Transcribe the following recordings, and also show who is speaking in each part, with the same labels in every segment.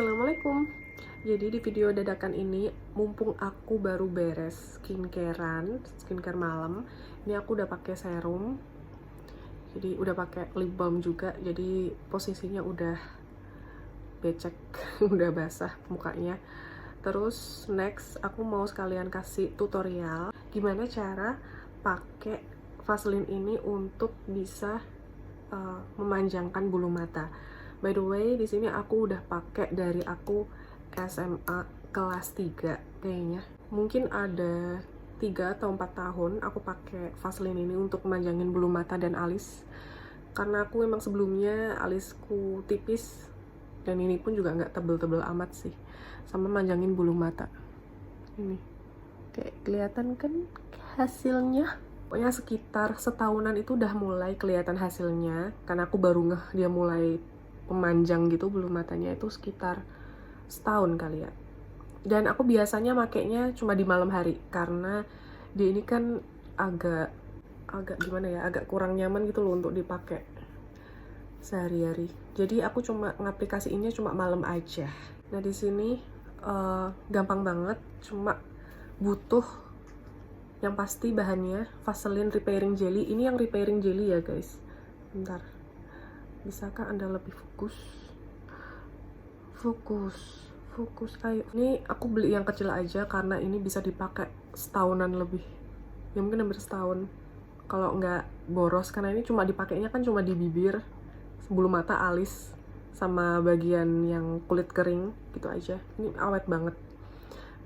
Speaker 1: Assalamualaikum. Jadi di video dadakan ini, mumpung aku baru beres skincare malam, ini aku udah pakai serum. Jadi udah pakai lip balm juga. Jadi posisinya udah becek, udah basah mukanya. Terus next aku mau sekalian kasih tutorial gimana cara pakai Vaseline ini untuk bisa memanjangkan bulu mata. By the way, di sini aku udah pakai dari aku SMA kelas 3 kayaknya. Mungkin ada 3 atau 4 tahun aku pakai Vaseline ini untuk memanjangin bulu mata dan alis. Karena aku emang sebelumnya alisku tipis dan ini pun juga nggak tebel-tebel amat sih. Sama manjangin bulu mata. Ini. Kayak kelihatan kan hasilnya? Pokoknya sekitar setahunan itu udah mulai kelihatan hasilnya. Karena aku baru ngeh dia mulai pemanjang gitu bulu matanya itu sekitar setahun kali ya. Dan aku biasanya makainya cuma di malam hari karena dia ini kan agak gimana ya, agak kurang nyaman gitu loh untuk dipakai sehari-hari. Jadi aku cuma ngaplikasiinnya cuma malam aja. Nah di sini gampang banget, cuma butuh yang pasti bahannya Vaseline Repairing Jelly. Ini yang Repairing Jelly ya guys. Bentar. Bisakah Anda lebih fokus? Fokus, ayo. Ini aku beli yang kecil aja karena ini bisa dipakai setahunan lebih. Ya mungkin hampir setahun. Kalau nggak boros, karena ini cuma dipakainya kan cuma di bibir, bulu mata, alis, sama bagian yang kulit kering, gitu aja. Ini awet banget.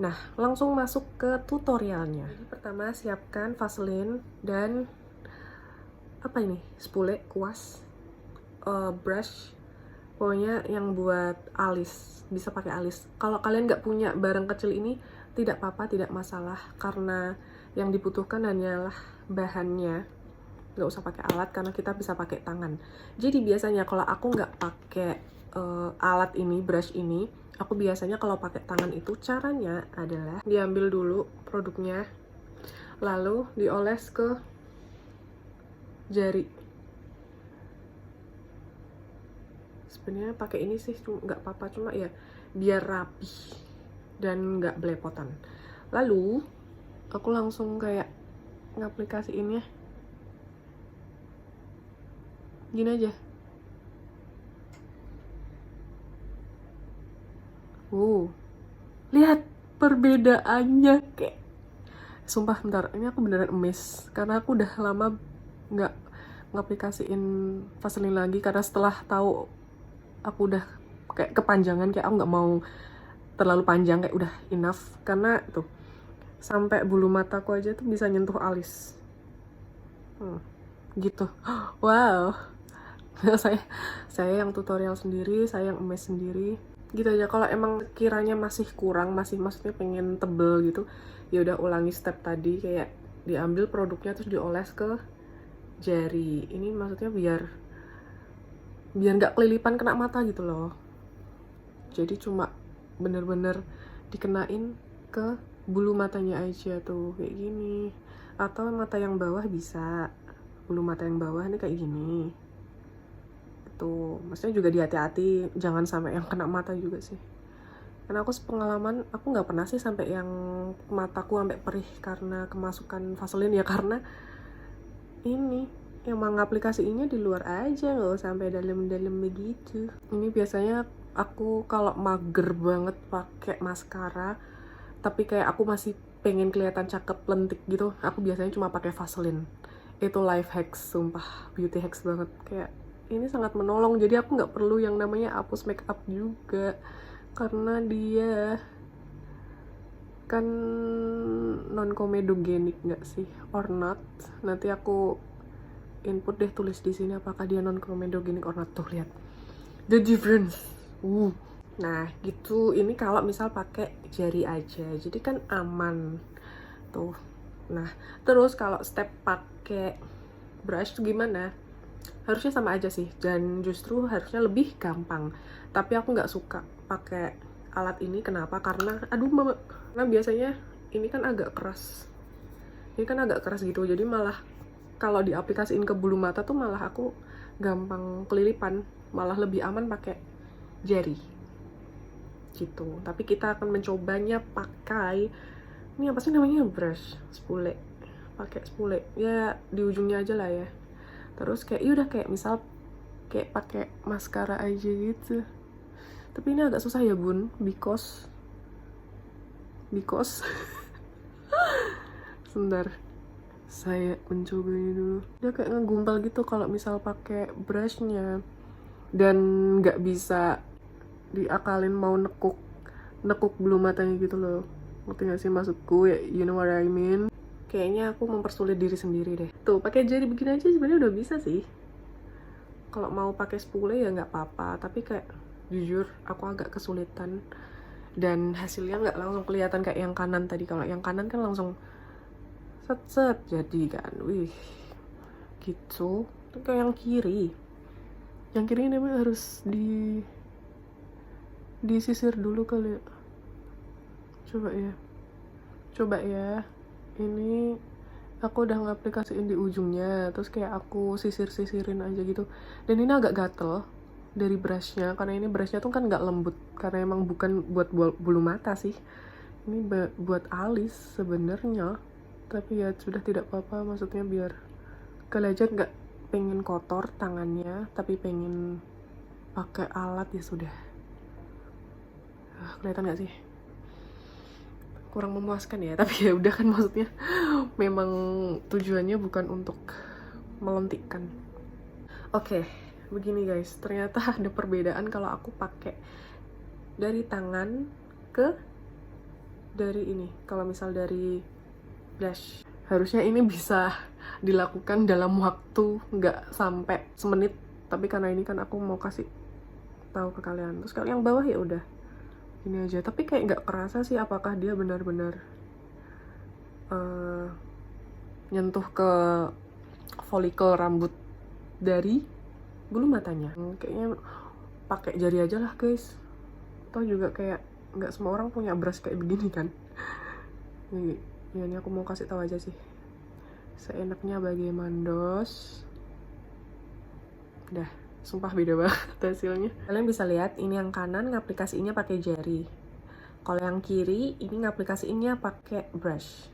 Speaker 1: Nah, langsung masuk ke tutorialnya. Jadi pertama siapkan Vaseline dan apa ini? Spule, kuas, brush, pokoknya yang buat alis, bisa pakai alis. Kalau kalian nggak punya barang kecil ini, tidak apa-apa, tidak masalah, karena yang dibutuhkan hanyalah bahannya. Nggak usah pakai alat, karena kita bisa pakai tangan. Jadi biasanya kalau aku nggak pakai alat ini, brush ini, aku biasanya kalau pakai tangan itu caranya adalah diambil dulu produknya, lalu dioles ke jari. Sebenarnya pakai ini sih nggak apa-apa, cuma ya biar rapi dan nggak belepotan. Lalu aku langsung kayak ngaplikasiinnya gini aja. Lihat perbedaannya, kayak sumpah. Bentar, ini aku beneran emes karena aku udah lama nggak ngaplikasiin Vaseline lagi, karena setelah tahu aku udah kayak kepanjangan, kayak aku nggak mau terlalu panjang, kayak udah enough. Karena tuh sampai bulu mataku aja tuh bisa nyentuh alis gitu. Wow. saya yang tutorial sendiri, saya yang emes sendiri gitu aja. Kalau emang kiranya masih kurang, maksudnya pengen tebel gitu, ya udah ulangi step tadi, kayak diambil produknya terus dioles ke jari. Ini maksudnya biar nggak kelilipan kena mata gitu loh. Jadi cuma bener-bener dikenain ke bulu matanya aja tuh, kayak gini. Atau mata yang bawah bisa, bulu mata yang bawah ini kayak gini tuh. Maksudnya juga hati-hati, jangan sampai yang kena mata juga sih. Karena aku sepengalaman, aku nggak pernah sih sampai yang mataku sampai perih karena kemasukan Vaseline, ya karena ini emang aplikasinya di luar aja, nggak usah sampai dalam-dalam begitu. Ini biasanya aku kalau mager banget pakai maskara, tapi kayak aku masih pengen kelihatan cakep lentik gitu, aku biasanya cuma pakai Vaseline. Itu life hacks, sumpah, beauty hacks banget. Kayak ini sangat menolong. Jadi aku nggak perlu yang namanya hapus make up juga, karena dia kan non komedogenik nggak sih, or not. Nanti aku input deh, tulis di sini apakah dia non komedogenik or not. Tuh lihat the difference. Nah gitu. Ini kalau misal pakai jari aja, jadi kan aman tuh. Nah terus kalau step pakai brush tuh gimana? Harusnya sama aja sih, dan justru harusnya lebih gampang. Tapi aku nggak suka pakai alat ini. Kenapa? Karena aduh mama, karena biasanya ini kan agak keras. Gitu, jadi malah kalau diaplikasiin ke bulu mata tuh malah aku gampang kelilipan. Malah lebih aman pakai jari. gitu. Tapi kita akan mencobanya pakai ini apa sih namanya, brush spule, pakai spule ya di ujungnya aja lah ya. Terus kayak ya udah kayak misal kayak pakai maskara aja gitu. Tapi ini agak susah ya bun, because sebentar, saya mencoba ini dulu. Dia kayak ngegumpal gitu kalau misal pakai brushnya, dan nggak bisa diakalin mau nekuk bulu matanya gitu loh. Ngerti gak sih maksudku ya, you know what I mean? Kayaknya aku mempersulit diri sendiri deh. Tuh pakai jari begini aja sebenarnya udah bisa sih. Kalau mau pakai spule ya nggak apa-apa, tapi kayak jujur aku agak kesulitan, dan hasilnya nggak langsung kelihatan kayak yang kanan tadi. Kalau yang kanan kan langsung set jadi kan, wih gitu. Itu kayak yang kiri ini harus disisir dulu kali ya. Coba ya, ini aku udah ngaplikasiin di ujungnya, terus kayak aku sisirin aja gitu. Dan ini agak gatel dari brushnya, karena ini brushnya tuh kan nggak lembut, karena emang bukan buat bulu mata sih, ini buat alis sebenarnya. Tapi ya sudah, tidak apa-apa, maksudnya biar kalian aja nggak pengen kotor tangannya, tapi pengen pakai alat ya sudah. Kelihatan nggak sih? Kurang memuaskan ya, tapi ya udah kan, maksudnya memang tujuannya bukan untuk melentikkan. Oke, begini guys, ternyata ada perbedaan kalau aku pakai dari tangan ke dari ini. Kalau misal dari brush, harusnya ini bisa dilakukan dalam waktu nggak sampai semenit, tapi karena ini kan aku mau kasih tahu ke kalian. Terus kalau yang bawah ya udah ini aja, tapi kayak nggak kerasa sih apakah dia benar-benar nyentuh ke folikel rambut dari bulu matanya. Kayaknya pakai jari aja lah guys, toh juga kayak nggak semua orang punya brush kayak begini kan. Ini aku mau kasih tahu aja sih, seenaknya bagaimana dos. Dah, sumpah beda banget hasilnya. Kalian bisa lihat ini yang kanan ngaplikasiinnya pakai jari. Kalau yang kiri ini ngaplikasiinnya pakai brush.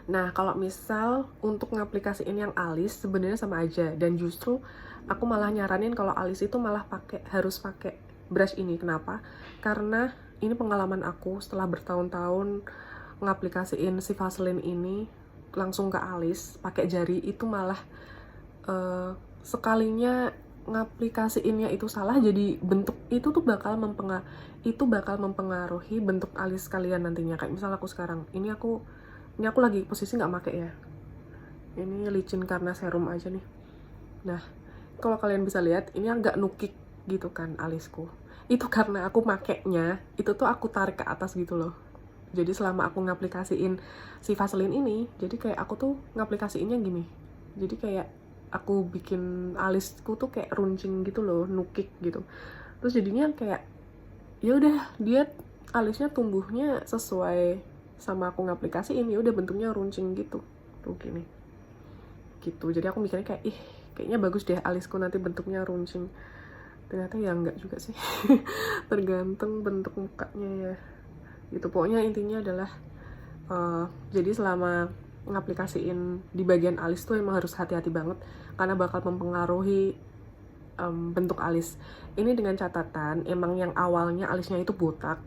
Speaker 1: Nah, kalau misal untuk ngaplikasiin yang alis sebenarnya sama aja, dan justru aku malah nyaranin kalau alis itu malah harus pakai brush ini. Kenapa? Karena ini pengalaman aku setelah bertahun-tahun ngaplikasiin si Vaseline ini langsung ke alis pakai jari, itu malah sekalinya ngaplikasiinnya itu salah, jadi bentuk itu tuh bakal mempengaruhi bentuk alis kalian nantinya. Kayak misal aku sekarang, ini aku lagi posisi nggak make ya, ini licin karena serum aja nih. Nah, kalau kalian bisa lihat ini agak nukik gitu kan alisku, itu karena aku makainya itu tuh aku tarik ke atas gitu loh. Jadi selama aku ngaplikasiin si Vaseline ini, jadi kayak aku tuh ngaplikasiinnya gini, jadi kayak aku bikin alisku tuh kayak runcing gitu loh, nukik gitu. Terus jadinya kayak ya udah, dia alisnya tumbuhnya sesuai sama aku ngaplikasiin, ya udah bentuknya runcing gitu tuh gini gitu. Jadi aku mikirnya kayak kayaknya bagus deh alisku nanti bentuknya runcing. Ternyata ya enggak juga sih. Tergantung bentuk mukanya ya gitu. Pokoknya intinya adalah jadi selama ngaplikasiin di bagian alis tuh emang harus hati-hati banget, karena bakal mempengaruhi bentuk alis. Ini dengan catatan emang yang awalnya alisnya itu botak,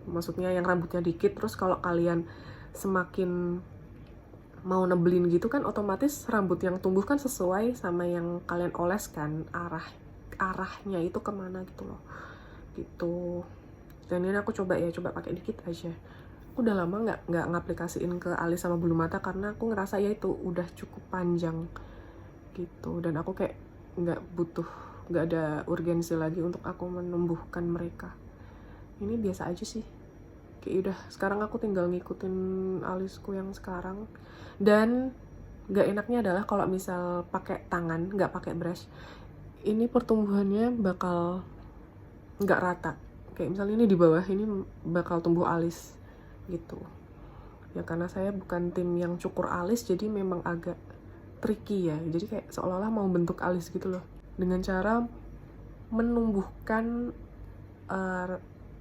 Speaker 1: maksudnya yang rambutnya dikit, terus kalau kalian semakin mau nebelin gitu kan, otomatis rambut yang tumbuh kan sesuai sama yang kalian oles kan, arahnya itu kemana gitu loh gitu. Dan ini aku coba pakai dikit aja. Aku udah lama nggak ngaplikasiin ke alis sama bulu mata, karena aku ngerasa ya itu udah cukup panjang gitu, dan aku kayak nggak ada urgensi lagi untuk aku menumbuhkan mereka. Ini biasa aja sih, kayak udah sekarang aku tinggal ngikutin alisku yang sekarang. Dan nggak enaknya adalah kalau misal pakai tangan nggak pakai brush, ini pertumbuhannya bakal nggak rata. Kayak misalnya ini di bawah ini bakal tumbuh alis gitu ya, karena saya bukan tim yang cukur alis, jadi memang agak tricky ya. Jadi kayak seolah-olah mau bentuk alis gitu loh, dengan cara menumbuhkan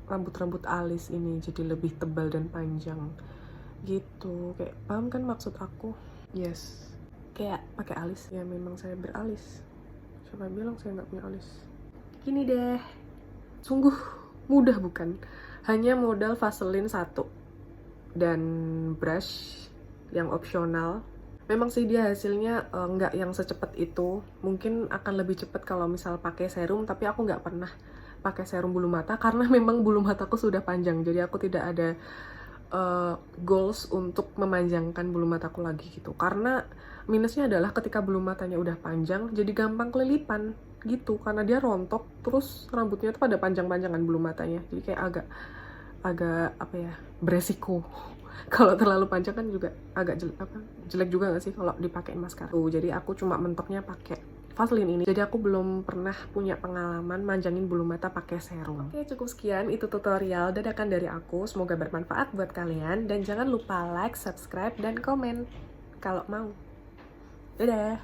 Speaker 1: rambut-rambut alis ini jadi lebih tebal dan panjang gitu. Kayak paham kan maksud aku? Yes, kayak pakai alis. Ya memang saya beralis, siapa bilang saya nggak punya alis. Gini deh, sungguh mudah bukan? Hanya modal Vaseline 1 dan brush yang opsional. Memang sih dia hasilnya nggak yang secepat itu. Mungkin akan lebih cepat kalau misal pakai serum, tapi aku nggak pernah pakai serum bulu mata karena memang bulu mataku sudah panjang. Jadi aku tidak ada goals untuk memanjangkan bulu mataku lagi gitu. Karena minusnya adalah ketika bulu matanya udah panjang, jadi gampang kelilipan gitu. Karena dia rontok, terus rambutnya tuh pada panjang-panjangan bulu matanya. Jadi kayak agak apa ya, beresiko. Kalau terlalu panjang kan juga agak jelek juga gak sih kalau dipakai maskara. Jadi aku cuma mentoknya pakai Vaseline ini. Jadi aku belum pernah punya pengalaman manjangin bulu mata pakai serum. Oke, cukup sekian itu tutorial dadakan dari aku. Semoga bermanfaat buat kalian dan jangan lupa like, subscribe, dan komen kalau mau. Dadah.